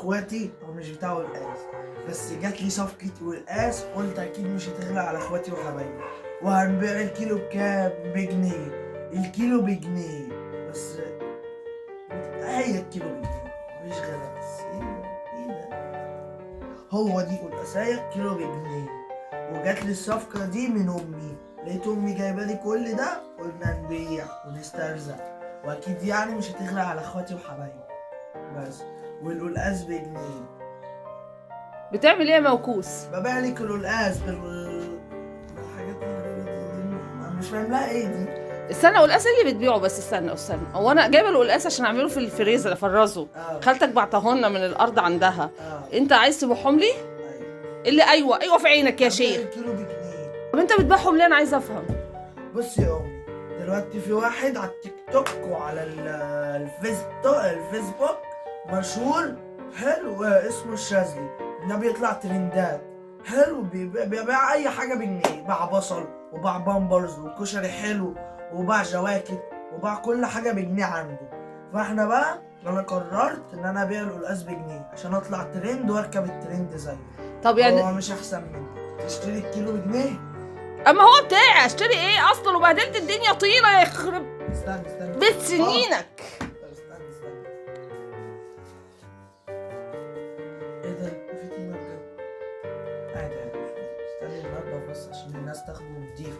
اخواتي هو مش بتاع قلقاس، بس جات لي صفقة قلقاس قلت اكيد مش هتغلى على اخواتي وحبايبي، وهنبيع الكيلو بكام؟ بجنيه. الكيلو بجنيه بس، هي الكيلو بجنيه مفيش غيرها. بس ايه ده؟ هو دي قلقاساية كيلو بجنيه، وجات لي الصفقة دي من امي، لقيت امي جايبه لي كل ده، قلنا نبيع ونسترزق، واكيد يعني مش هتغلى على اخواتي وحبايبي بس. والقلقاس بجنيه. بتعمل ايه يا موكوس؟ ببيع لك القلقاس بالحاجات اللي مش فاهم لها ايه دي. استنى، قلقاس اللي بتبيعه؟ بس استنى، هو انا جايبه القلقاس عشان اعمله في الفريزر افرزه. خالتك بعتهولنا من الارض عندها. انت عايز تبيعهم لي؟ ايوه. اللي ايوه في عينك يا شيخ. الكيلو بجنيه. طب انت بتبيعهم ليه؟ انا عايزه افهم. بصي يا امي، دلوقتي في واحد على التيك توك وعلى الفيسبوك مشهور حلو، اسمه الشاذلي، ده بيطلع ترندات حلو، بيبيع اي حاجه بجنيه، باع بصل وباع بامبرز وكشري حلو وباع جواكت وباع كل حاجه بجنيه عنده. فاحنا بقى انا قررت ان انا ابيع القلقاس بجنيه عشان اطلع ترند واركب الترند زيه. طب يعني هو مش احسن مني تشتري الكيلو بجنيه؟ اما هو بتاعي، اشتري ايه اصلا؟ وبهدلت الدنيا طينه يخرب استنى بيت سنينك. استنى ايه ده؟ في طينة بجد؟ عادي استني النهارده بس عشان الناس تاخده نضيف.